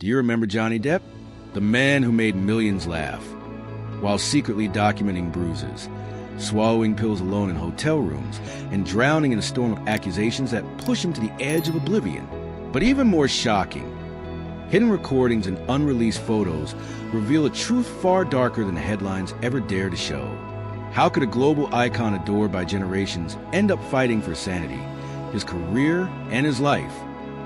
Do you remember Johnny Depp? The man who made millions laugh, while secretly documenting bruises, swallowing pills alone in hotel rooms, and drowning in a storm of accusations that push him to the edge of oblivion. But even more shocking, hidden recordings and unreleased photos reveal a truth far darker than the headlines ever dare to show. How could a global icon adored by generations end up fighting for sanity, his career, and his life?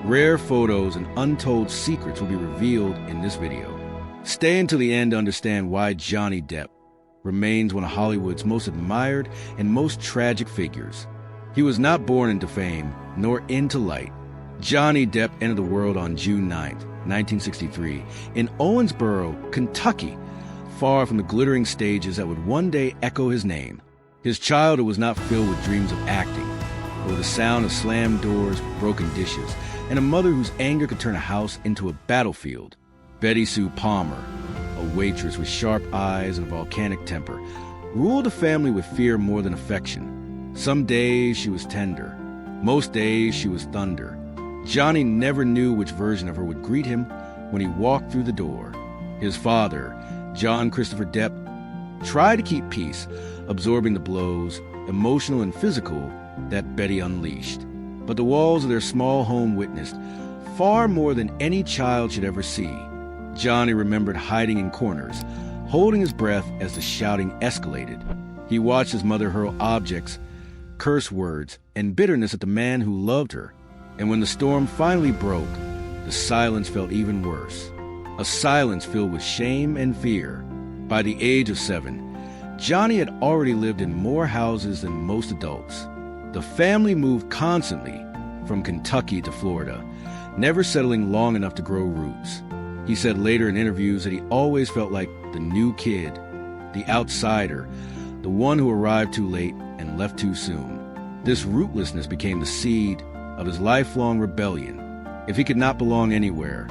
Rare photos and untold secrets will be revealed in this video. Stay until the end to understand why Johnny Depp remains one of Hollywood's most admired and most tragic figures. He was not born into fame, nor into light. Johnny Depp entered the world on June 9, 1963, in Owensboro, Kentucky, far from the glittering stages that would one day echo his name. His childhood was not filled with dreams of acting, but with the sound of slammed doors, broken dishes, and a mother whose anger could turn a house into a battlefield. Betty Sue Palmer, a waitress with sharp eyes and a volcanic temper, ruled the family with fear more than affection. Some days she was tender. Most days she was thunder. Johnny never knew which version of her would greet him when he walked through the door. His father, John Christopher Depp, tried to keep peace, absorbing the blows, emotional and physical, that Betty unleashed. But the walls of their small home witnessed far more than any child should ever see. Johnny remembered hiding in corners, holding his breath as the shouting escalated. He watched his mother hurl objects, curse words, and bitterness at the man who loved her. And when the storm finally broke, the silence felt even worse. A silence filled with shame and fear. By the age of 7, Johnny had already lived in more houses than most adults. The family moved constantly from Kentucky to Florida, never settling long enough to grow roots. He said later in interviews that he always felt like the new kid, the outsider, the one who arrived too late and left too soon. This rootlessness became the seed of his lifelong rebellion. If he could not belong anywhere,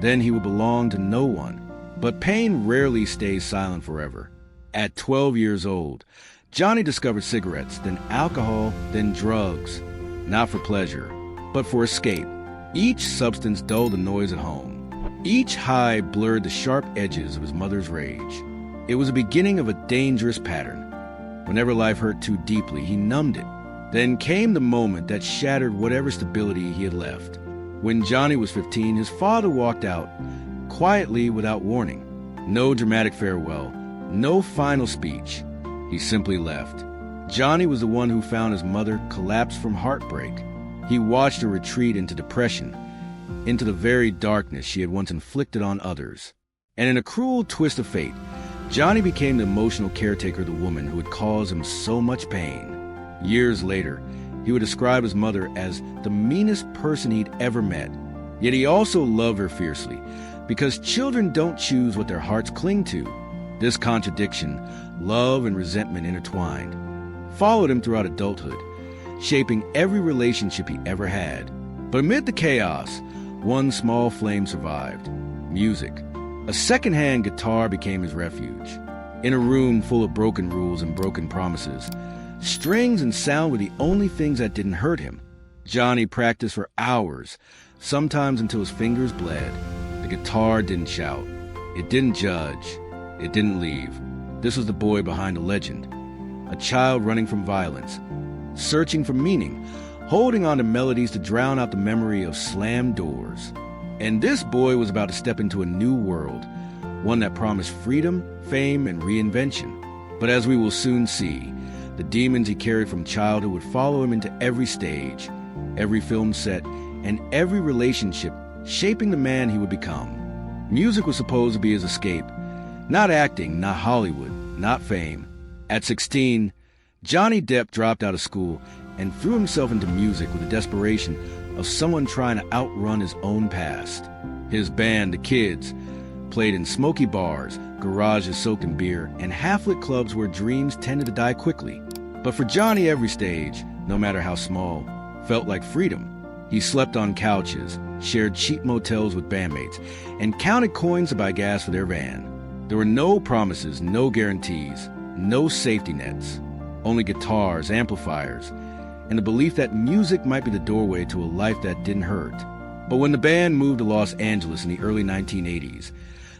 then he would belong to no one. But pain rarely stays silent forever. At 12 years old, Johnny discovered cigarettes, then alcohol, then drugs. Not for pleasure, but for escape. Each substance dulled the noise at home. Each high blurred the sharp edges of his mother's rage. It was the beginning of a dangerous pattern. Whenever life hurt too deeply, he numbed it. Then came the moment that shattered whatever stability he had left. When Johnny was 15, his father walked out, quietly without warning. No dramatic farewell, no final speech. He simply left. Johnny was the one who found his mother collapse from heartbreak. He watched her retreat into depression, into the very darkness she had once inflicted on others. And in a cruel twist of fate, Johnny became the emotional caretaker of the woman who had caused him so much pain. Years later, he would describe his mother as the meanest person he'd ever met. Yet he also loved her fiercely, because children don't choose what their hearts cling to. This contradiction, love and resentment intertwined, followed him throughout adulthood, shaping every relationship he ever had. But amid the chaos, one small flame survived: music. A second-hand guitar became his refuge. In a room full of broken rules and broken promises, strings and sound were the only things that didn't hurt him. Johnny practiced for hours, sometimes until his fingers bled. The guitar didn't shout. It didn't judge. It didn't leave. This was the boy behind a legend. A child running from violence, searching for meaning, holding on to melodies to drown out the memory of slammed doors. And this boy was about to step into a new world, one that promised freedom, fame, and reinvention. But as we will soon see, the demons he carried from childhood would follow him into every stage, every film set, and every relationship, shaping the man he would become. Music was supposed to be his escape. Not acting, not Hollywood, not fame. At 16, Johnny Depp dropped out of school and threw himself into music with the desperation of someone trying to outrun his own past. His band, The Kids, played in smoky bars, garages soaked in beer, and half-lit clubs where dreams tended to die quickly. But for Johnny, every stage, no matter how small, felt like freedom. He slept on couches, shared cheap motels with bandmates, and counted coins to buy gas for their van. There were no promises, no guarantees, no safety nets, only guitars, amplifiers, and the belief that music might be the doorway to a life that didn't hurt. But when the band moved to Los Angeles in the early 1980s,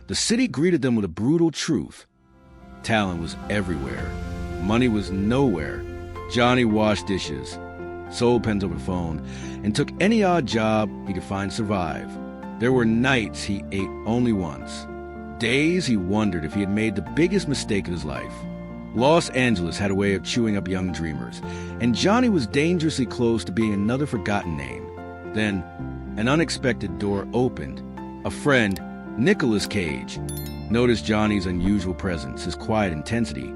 the city greeted them with a brutal truth. Talent was everywhere. Money was nowhere. Johnny washed dishes, sold pens over the phone, and took any odd job he could find to survive. There were nights he ate only once. Days he wondered if he had made the biggest mistake of his life. Los Angeles had a way of chewing up young dreamers, and Johnny was dangerously close to being another forgotten name. Then, an unexpected door opened. A friend, Nicolas Cage, noticed Johnny's unusual presence, his quiet intensity,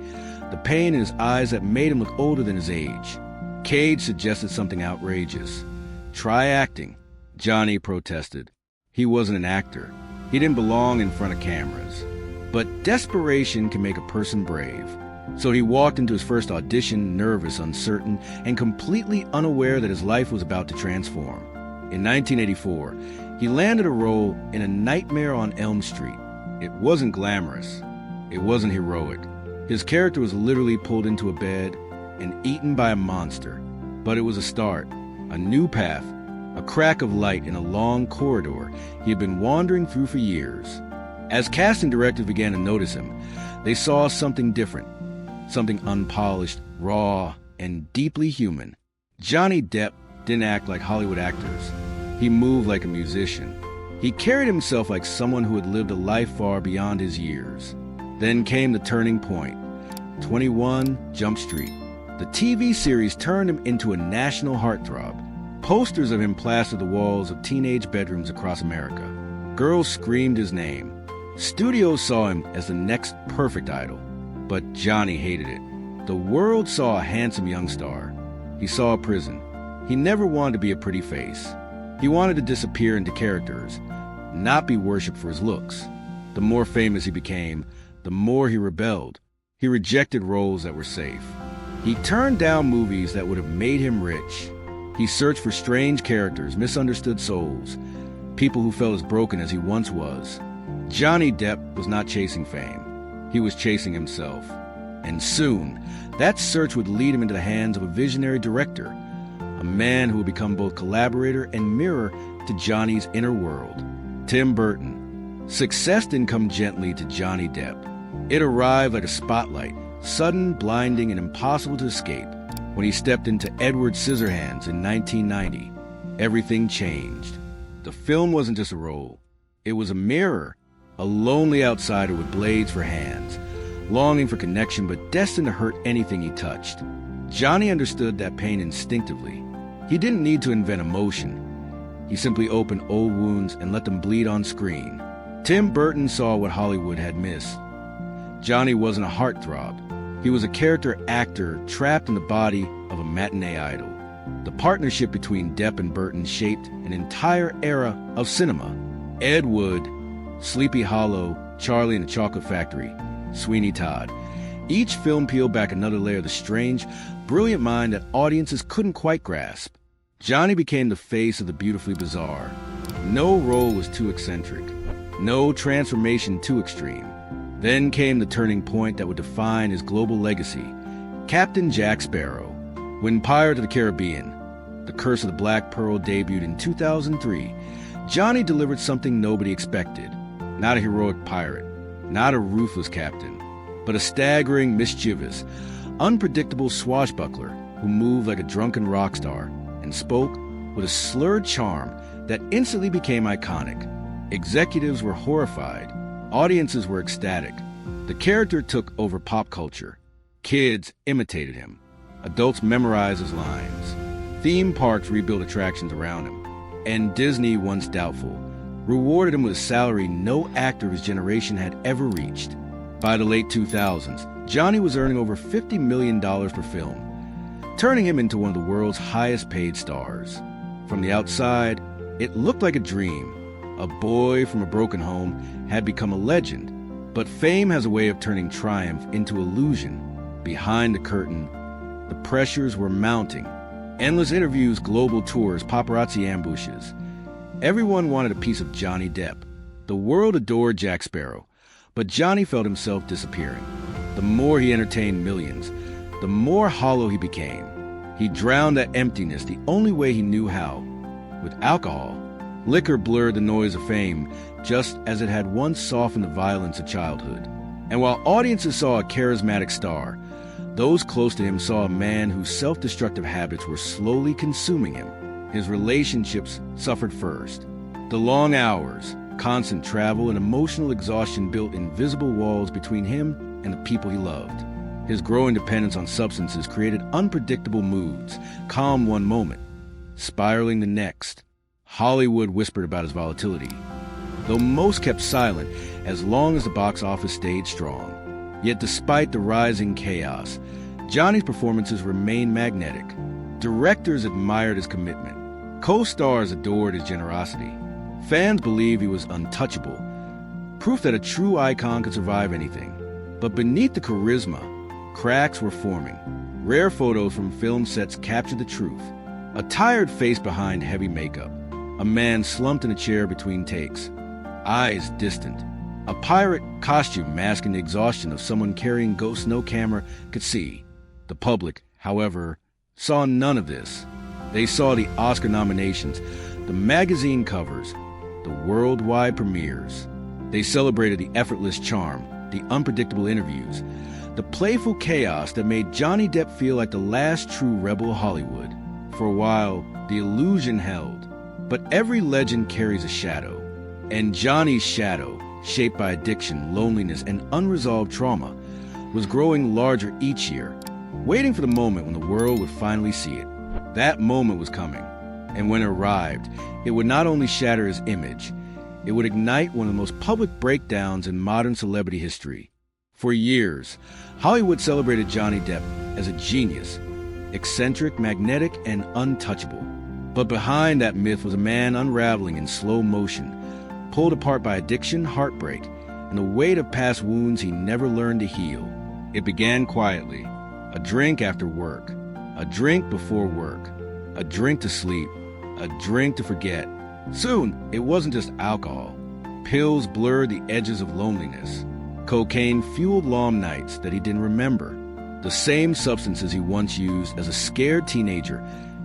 the pain in his eyes that made him look older than his age. Cage suggested something outrageous. Try acting. Johnny protested. He wasn't an actor. He didn't belong in front of cameras. But desperation can make a person brave. So he walked into his first audition, nervous, uncertain, and completely unaware that his life was about to transform. In 1984, he landed a role in A Nightmare on Elm Street. It wasn't glamorous. It wasn't heroic. His character was literally pulled into a bed and eaten by a monster. But it was a start, a new path, a crack of light in a long corridor he had been wandering through for years. As casting directors began to notice him, they saw something different, something unpolished, raw, and deeply human. Johnny Depp didn't act like Hollywood actors. He moved like a musician. He carried himself like someone who had lived a life far beyond his years. Then came the turning point. 21 Jump Street. The TV series turned him into a national heartthrob. Posters of him plastered the walls of teenage bedrooms across America. Girls screamed his name. Studios saw him as the next perfect idol. But Johnny hated it. The world saw a handsome young star. He saw a prison. He never wanted to be a pretty face. He wanted to disappear into characters, not be worshipped for his looks. The more famous he became, the more he rebelled. He rejected roles that were safe. He turned down movies that would have made him rich. He searched for strange characters, misunderstood souls, people who felt as broken as he once was. Johnny Depp was not chasing fame. He was chasing himself. And soon, that search would lead him into the hands of a visionary director, a man who would become both collaborator and mirror to Johnny's inner world. Tim Burton. Success didn't come gently to Johnny Depp. It arrived like a spotlight, sudden, blinding, and impossible to escape. When he stepped into Edward Scissorhands in 1990, everything changed. The film wasn't just a role. It was a mirror, a lonely outsider with blades for hands, longing for connection but destined to hurt anything he touched. Johnny understood that pain instinctively. He didn't need to invent emotion. He simply opened old wounds and let them bleed on screen. Tim Burton saw what Hollywood had missed. Johnny wasn't a heartthrob. He was a character actor trapped in the body of a matinee idol. The partnership between Depp and Burton shaped an entire era of cinema. Ed Wood, Sleepy Hollow, Charlie and the Chocolate Factory, Sweeney Todd. Each film peeled back another layer of the strange, brilliant mind that audiences couldn't quite grasp. Johnny became the face of the beautifully bizarre. No role was too eccentric. No transformation too extreme. Then came the turning point that would define his global legacy. Captain Jack Sparrow. When Pirate of the Caribbean, The Curse of the Black Pearl debuted in 2003, Johnny delivered something nobody expected. Not a heroic pirate, not a ruthless captain, but a staggering, mischievous, unpredictable swashbuckler who moved like a drunken rock star and spoke with a slurred charm that instantly became iconic. Executives were horrified. Audiences were ecstatic. The character took over pop culture. Kids imitated him. Adults memorized his lines. Theme parks rebuilt attractions around him. And Disney, once doubtful, rewarded him with a salary no actor of his generation had ever reached. By the late 2000s, Johnny was earning over $50 million per film, turning him into one of the world's highest-paid stars. From the outside, it looked like a dream. A boy from a broken home had become a legend. But fame has a way of turning triumph into illusion. Behind the curtain, the pressures were mounting. Endless interviews, global tours, paparazzi ambushes. Everyone wanted a piece of Johnny Depp. The world adored Jack Sparrow, but Johnny felt himself disappearing. The more he entertained millions, the more hollow he became. He drowned that emptiness the only way he knew how, with alcohol. Liquor blurred the noise of fame, just as it had once softened the violence of childhood. And while audiences saw a charismatic star, those close to him saw a man whose self-destructive habits were slowly consuming him. His relationships suffered first. The long hours, constant travel, and emotional exhaustion built invisible walls between him and the people he loved. His growing dependence on substances created unpredictable moods, calm one moment, spiraling the next. Hollywood whispered about his volatility, though most kept silent as long as the box office stayed strong. Yet despite the rising chaos, Johnny's performances remained magnetic. Directors admired his commitment. Co-stars adored his generosity. Fans believed he was untouchable, proof that a true icon could survive anything. But beneath the charisma, cracks were forming. Rare photos from film sets captured the truth. A tired face behind heavy makeup. A man slumped in a chair between takes, eyes distant. A pirate costume masking the exhaustion of someone carrying ghosts no camera could see. The public, however, saw none of this. They saw the Oscar nominations, the magazine covers, the worldwide premieres. They celebrated the effortless charm, the unpredictable interviews, the playful chaos that made Johnny Depp feel like the last true rebel of Hollywood. For a while, the illusion held. But every legend carries a shadow. And Johnny's shadow, shaped by addiction, loneliness, and unresolved trauma, was growing larger each year, waiting for the moment when the world would finally see it. That moment was coming. And when it arrived, it would not only shatter his image, it would ignite one of the most public breakdowns in modern celebrity history. For years, Hollywood celebrated Johnny Depp as a genius, eccentric, magnetic, and untouchable. But behind that myth was a man unraveling in slow motion, pulled apart by addiction, heartbreak, and the weight of past wounds he never learned to heal. It began quietly. A drink after work, a drink before work, a drink to sleep, a drink to forget. Soon, it wasn't just alcohol. Pills blurred the edges of loneliness. Cocaine fueled long nights that he didn't remember. The same substances he once used as a scared teenager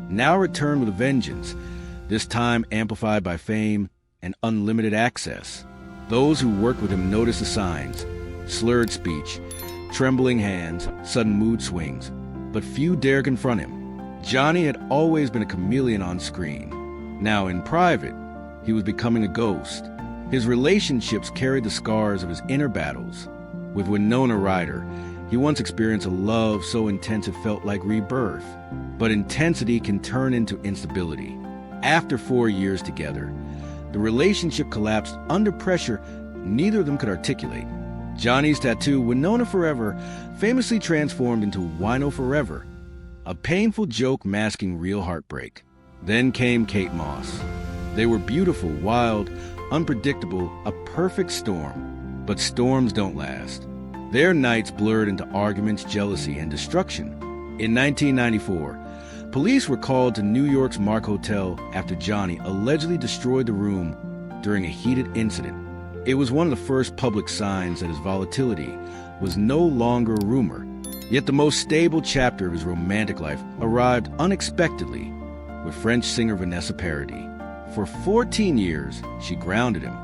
now returned with a vengeance, this time amplified by fame and unlimited access. Those who worked with him noticed the signs: slurred speech, trembling hands, sudden mood swings, but few dared confront him. Johnny had always been a chameleon on screen. Now in private, he was becoming a ghost. His relationships carried the scars of his inner battles. With Winona Ryder, he once experienced a love so intense it felt like rebirth. But intensity can turn into instability. After 4 years together, the relationship collapsed under pressure neither of them could articulate. Johnny's tattoo, Winona Forever, famously transformed into Wino Forever, a painful joke masking real heartbreak. Then came Kate Moss. They were beautiful, wild, unpredictable, a perfect storm. But storms don't last. Their nights blurred into arguments, jealousy, and destruction. In 1994, police were called to New York's Mark Hotel after Johnny allegedly destroyed the room during a heated incident. It was one of the first public signs that his volatility was no longer a rumor. Yet the most stable chapter of his romantic life arrived unexpectedly with French singer Vanessa Paradis. For 14 years, she grounded him.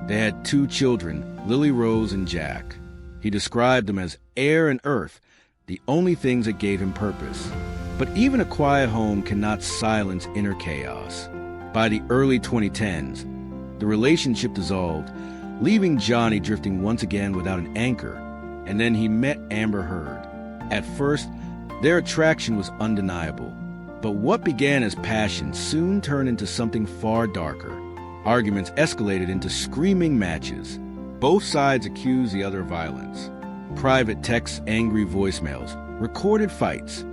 They had 2 children, Lily Rose and Jack. He described them as air and earth, the only things that gave him purpose. But even a quiet home cannot silence inner chaos. By the early 2010s, the relationship dissolved, leaving Johnny drifting once again without an anchor. And then he met Amber Heard. At first, their attraction was undeniable. But what began as passion soon turned into something far darker. Arguments escalated into screaming matches. Both sides accused the other of violence. Private texts, angry voicemails, recorded fights.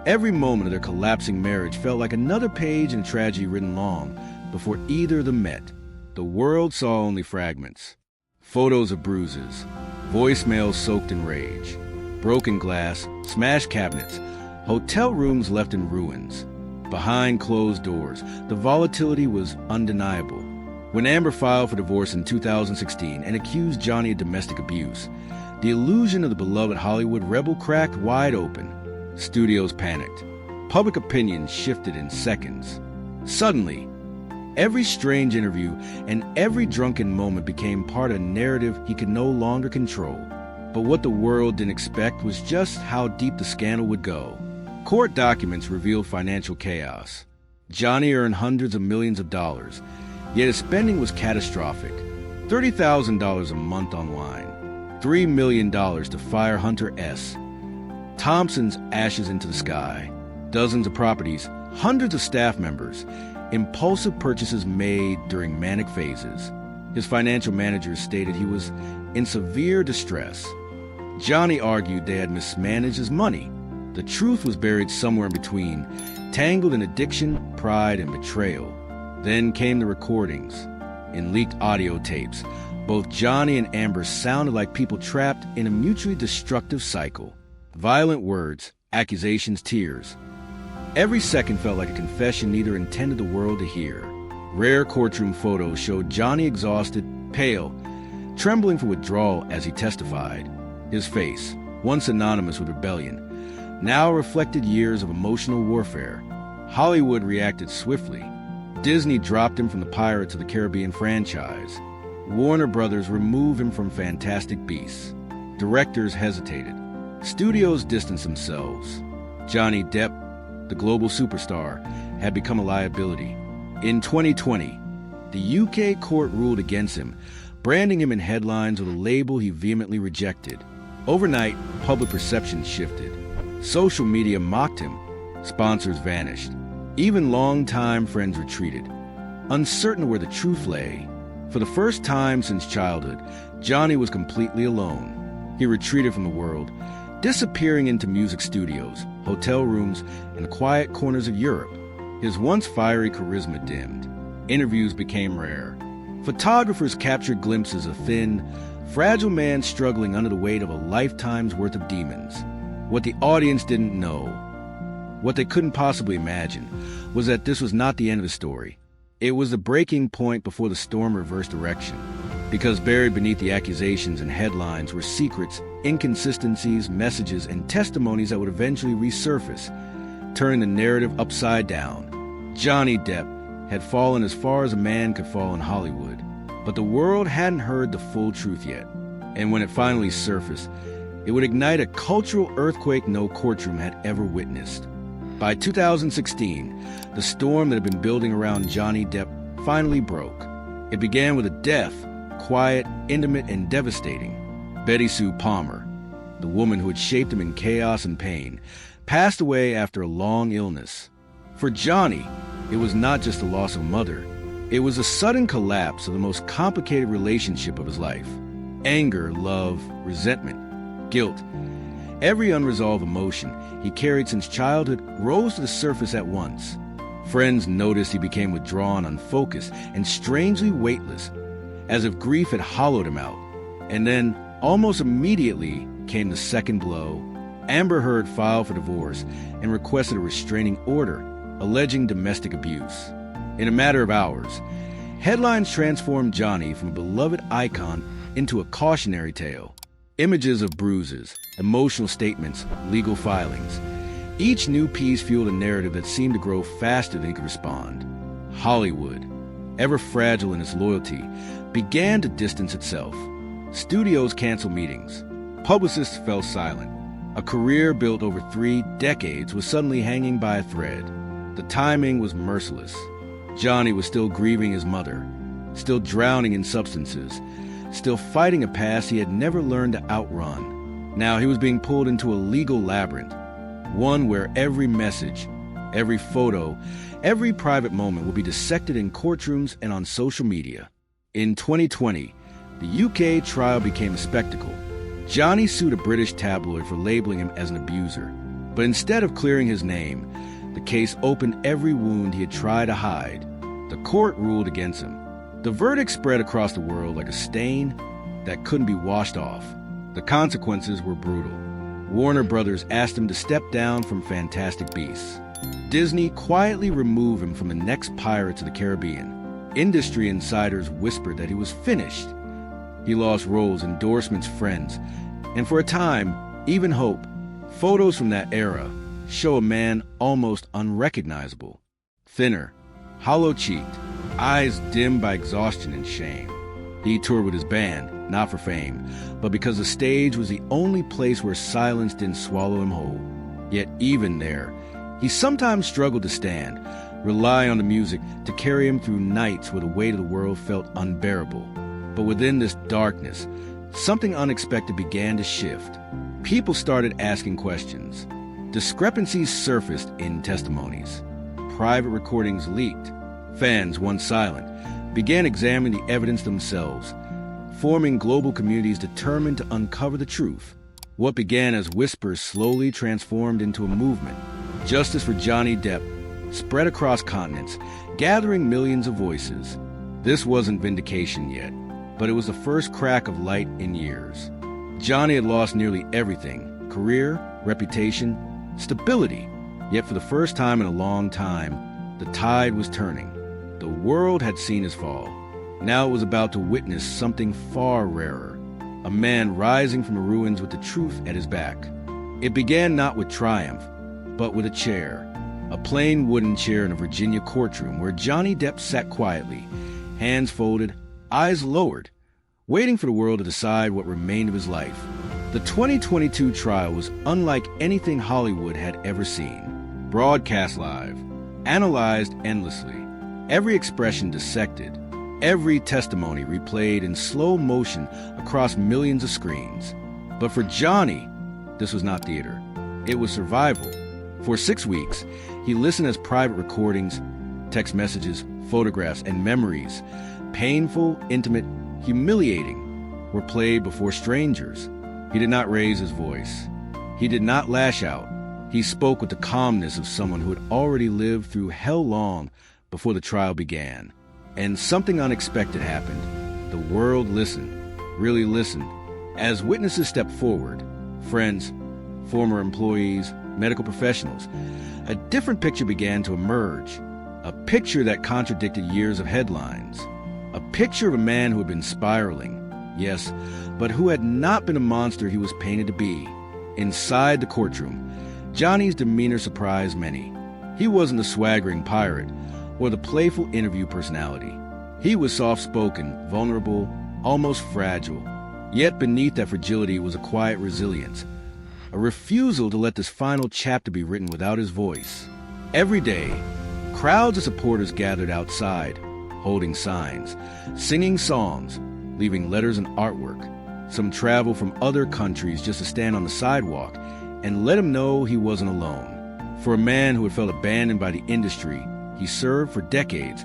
Every moment of their collapsing marriage felt like another page in a tragedy written long before either of them met. The world saw only fragments. Photos of bruises, voicemails soaked in rage, broken glass, smashed cabinets, hotel rooms left in ruins. Behind closed doors, the volatility was undeniable. When Amber filed for divorce in 2016 and accused Johnny of domestic abuse, the illusion of the beloved Hollywood rebel cracked wide open. Studios panicked. Public opinion shifted in seconds. Suddenly, Every strange interview and every drunken moment became part of a narrative he could no longer control. But what the world didn't expect was just how deep the scandal would go. Court documents revealed financial chaos. Johnny earned hundreds of millions of dollars, yet his spending was catastrophic. $30,000 a month on wine, $3 million to fire Hunter S. Thompson's ashes into the sky, dozens of properties, hundreds of staff members, impulsive purchases made during manic phases. His financial managers stated he was in severe distress. Johnny argued they had mismanaged his money. The truth was buried somewhere in between, tangled in addiction, pride, and betrayal. Then came the recordings. In leaked audio tapes, both Johnny and Amber sounded like people trapped in a mutually destructive cycle. Violent words, accusations, tears. Every second felt like a confession neither intended the world to hear. Rare courtroom photos showed Johnny exhausted, pale, trembling for withdrawal as he testified. His face, once synonymous with rebellion, now reflected years of emotional warfare. Hollywood reacted swiftly. Disney dropped him from the Pirates of the Caribbean franchise. Warner Brothers removed him from Fantastic Beasts. Directors hesitated. Studios distanced themselves. Johnny Depp, the global superstar, had become a liability. In 2020, the UK court ruled against him, branding him in headlines with a label he vehemently rejected. Overnight, public perception shifted. Social media mocked him. Sponsors vanished. Even longtime friends retreated, uncertain where the truth lay. For the first time since childhood, Johnny was completely alone. He retreated from the world, disappearing into music studios, hotel rooms, and quiet corners of Europe. His once fiery charisma dimmed. Interviews became rare. Photographers captured glimpses of thin, fragile man struggling under the weight of a lifetime's worth of demons. What the audience didn't know, what they couldn't possibly imagine, was that this was not the end of the story. It was the breaking point before the storm reversed direction. Because buried beneath the accusations and headlines were secrets, inconsistencies, messages, and testimonies that would eventually resurface, turning the narrative upside down. Johnny Depp had fallen as far as a man could fall in Hollywood, but the world hadn't heard the full truth yet. And when it finally surfaced, it would ignite a cultural earthquake no courtroom had ever witnessed. By 2016, the storm that had been building around Johnny Depp finally broke. It began with a death, quiet, intimate, and devastating. Betty Sue Palmer, the woman who had shaped him in chaos and pain, passed away after a long illness. For Johnny, it was not just the loss of a mother. It was a sudden collapse of the most complicated relationship of his life. Anger, love, resentment, guilt. Every unresolved emotion he carried since childhood rose to the surface at once. Friends noticed he became withdrawn, unfocused, and strangely weightless, as if grief had hollowed him out. And then, almost immediately, came the second blow. Amber Heard filed for divorce and requested a restraining order, alleging domestic abuse. In a matter of hours, headlines transformed Johnny from a beloved icon into a cautionary tale. Images of bruises, emotional statements, legal filings. Each new piece fueled a narrative that seemed to grow faster than he could respond. Hollywood, ever fragile in its loyalty, began to distance itself. Studios canceled meetings. Publicists fell silent. A career built over 3 decades was suddenly hanging by a thread. The timing was merciless. Johnny was still grieving his mother, still drowning in substances, still fighting a past he had never learned to outrun. Now he was being pulled into a legal labyrinth, one where every message, every photo, every private moment will be dissected in courtrooms and on social media. In 2020, the UK trial became a spectacle. Johnny sued a British tabloid for labeling him as an abuser. But instead of clearing his name, the case opened every wound he had tried to hide. The court ruled against him. The verdict spread across the world like a stain that couldn't be washed off. The consequences were brutal. Warner Brothers asked him to step down from Fantastic Beasts. Disney quietly removed him from the next Pirates of the Caribbean. Industry insiders whispered that he was finished. He lost roles, endorsements, friends, and for a time, even hope. Photos from that era show a man almost unrecognizable. Thinner, hollow-cheeked, eyes dimmed by exhaustion and shame. He toured with his band, not for fame, but because the stage was the only place where silence didn't swallow him whole. Yet even there, he sometimes struggled to stand, rely on the music to carry him through nights where the weight of the world felt unbearable. But within this darkness, something unexpected began to shift. People started asking questions. Discrepancies surfaced in testimonies. Private recordings leaked. Fans, once silent, began examining the evidence themselves, forming global communities determined to uncover the truth. What began as whispers slowly transformed into a movement. Justice for Johnny Depp spread across continents, gathering millions of voices. This wasn't vindication yet, but it was the first crack of light in years. Johnny had lost nearly everything: career, reputation, stability. Yet for the first time in a long time, the tide was turning. The world had seen his fall. Now it was about to witness something far rarer. A man rising from the ruins with the truth at his back. It began not with triumph, but with a chair. A plain wooden chair in a Virginia courtroom where Johnny Depp sat quietly, hands folded, eyes lowered, waiting for the world to decide what remained of his life. The 2022 trial was unlike anything Hollywood had ever seen. Broadcast live, analyzed endlessly, every expression dissected, every testimony replayed in slow motion across millions of screens. But for Johnny, this was not theater. It was survival. For 6 weeks, he listened as private recordings, text messages, photographs, and memories, painful, intimate, humiliating, were played before strangers. He did not raise his voice. He did not lash out. He spoke with the calmness of someone who had already lived through hell long before the trial began. And something unexpected happened. The world listened, really listened. As witnesses stepped forward, friends, former employees, medical professionals, a different picture began to emerge. A picture that contradicted years of headlines. A picture of a man who had been spiraling, yes, but who had not been a monster he was painted to be. Inside the courtroom, Johnny's demeanor surprised many. He wasn't the swaggering pirate or the playful interview personality. He was soft-spoken, vulnerable, almost fragile. Yet beneath that fragility was a quiet resilience, a refusal to let this final chapter be written without his voice. Every day, crowds of supporters gathered outside, holding signs, singing songs, leaving letters and artwork. Some traveled from other countries just to stand on the sidewalk and let him know he wasn't alone. For a man who had felt abandoned by the industry he served for decades,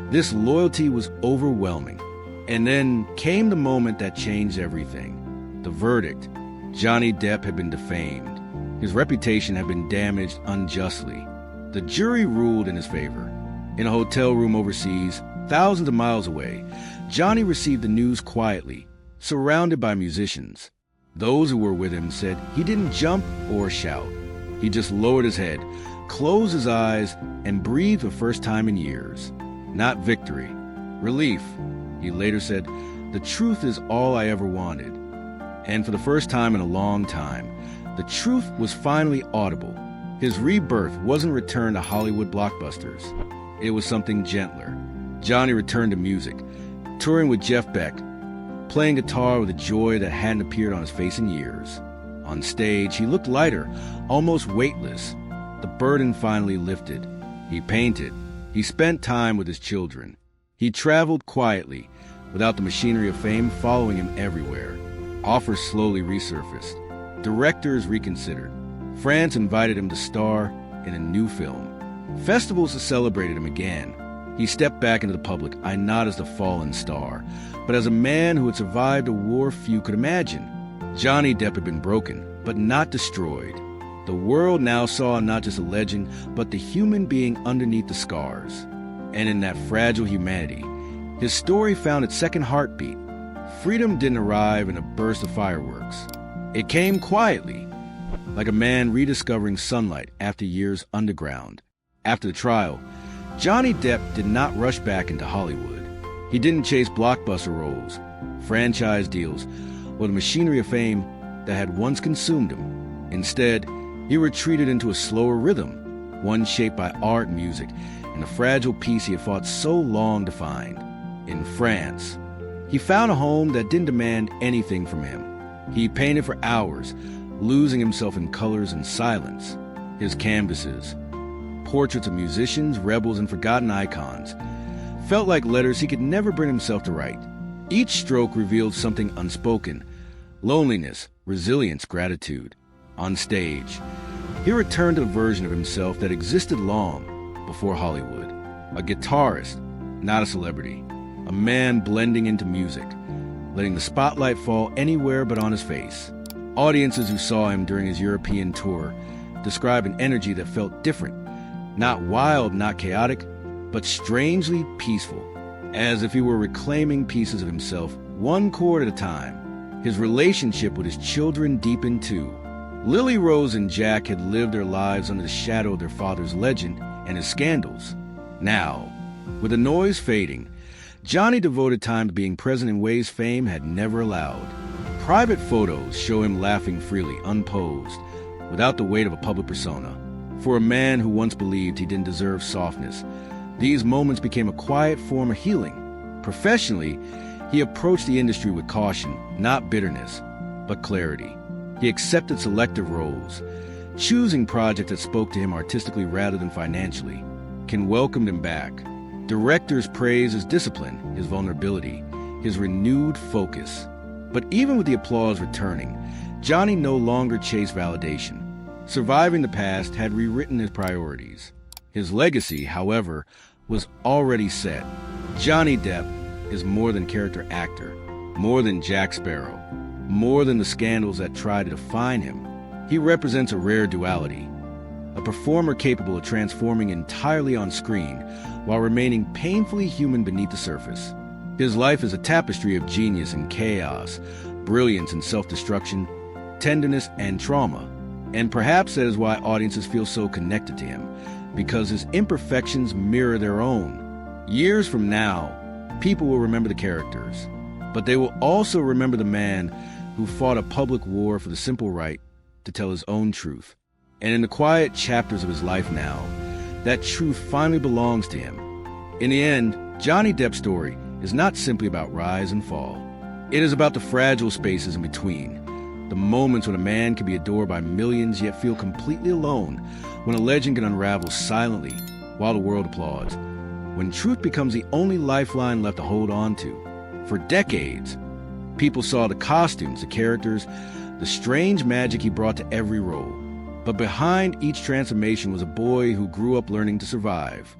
this loyalty was overwhelming. And then came the moment that changed everything. The verdict. Johnny Depp had been defamed. His reputation had been damaged unjustly. The jury ruled in his favor. In a hotel room overseas, thousands of miles away, Johnny received the news quietly, surrounded by musicians. Those who were with him said he didn't jump or shout. He just lowered his head, closed his eyes, and breathed for the first time in years. Not victory, relief. He later said, "The truth is all I ever wanted." And for the first time in a long time, the truth was finally audible. His rebirth wasn't a return to Hollywood blockbusters. It was something gentler. Johnny returned to music, touring with Jeff Beck, playing guitar with a joy that hadn't appeared on his face in years. On stage, he looked lighter, almost weightless. The burden finally lifted. He painted. He spent time with his children. He traveled quietly, without the machinery of fame following him everywhere. Offers slowly resurfaced. Directors reconsidered. France invited him to star in a new film. Festivals celebrated him again. He stepped back into the public eye not as the fallen star, but as a man who had survived a war few could imagine. Johnny Depp had been broken, but not destroyed. The world now saw not just a legend, but the human being underneath the scars. And in that fragile humanity, his story found its second heartbeat. Freedom didn't arrive in a burst of fireworks. It came quietly, like a man rediscovering sunlight after years underground. After the trial, Johnny Depp did not rush back into Hollywood. He didn't chase blockbuster roles, franchise deals, or the machinery of fame that had once consumed him. Instead, he retreated into a slower rhythm, one shaped by art and music, and the fragile peace he had fought so long to find. In France, he found a home that didn't demand anything from him. He painted for hours, losing himself in colors and silence. His canvases, portraits of musicians, rebels, and forgotten icons, felt like letters he could never bring himself to write. Each stroke revealed something unspoken: loneliness, resilience, gratitude. On stage, he returned to the version of himself that existed long before Hollywood. A guitarist, not a celebrity. A man blending into music, letting the spotlight fall anywhere but on his face. Audiences who saw him during his European tour describe an energy that felt different. Not wild, not chaotic, but strangely peaceful, as if he were reclaiming pieces of himself, one chord at a time. His relationship with his children deepened too. Lily Rose and Jack had lived their lives under the shadow of their father's legend and his scandals. Now, with the noise fading, Johnny devoted time to being present in ways fame had never allowed. Private photos show him laughing freely, unposed, without the weight of a public persona. For a man who once believed he didn't deserve softness, these moments became a quiet form of healing. Professionally, he approached the industry with caution, not bitterness, but clarity. He accepted selective roles, choosing projects that spoke to him artistically rather than financially. Ken welcomed him back. Directors praised his discipline, his vulnerability, his renewed focus. But even with the applause returning, Johnny no longer chased validation. Surviving the past had rewritten his priorities. His legacy, however, was already set. Johnny Depp is more than character actor, more than Jack Sparrow, more than the scandals that try to define him. He represents a rare duality, a performer capable of transforming entirely on screen while remaining painfully human beneath the surface. His life is a tapestry of genius and chaos, brilliance and self-destruction, tenderness and trauma. And perhaps that is why audiences feel so connected to him, because his imperfections mirror their own. Years from now, people will remember the characters, but they will also remember the man who fought a public war for the simple right to tell his own truth. And in the quiet chapters of his life now, that truth finally belongs to him. In the end, Johnny Depp's story is not simply about rise and fall. It is about the fragile spaces in between, the moments when a man can be adored by millions yet feel completely alone, when a legend can unravel silently while the world applauds, when truth becomes the only lifeline left to hold on to. For decades, people saw the costumes, the characters, the strange magic he brought to every role. But behind each transformation was a boy who grew up learning to survive.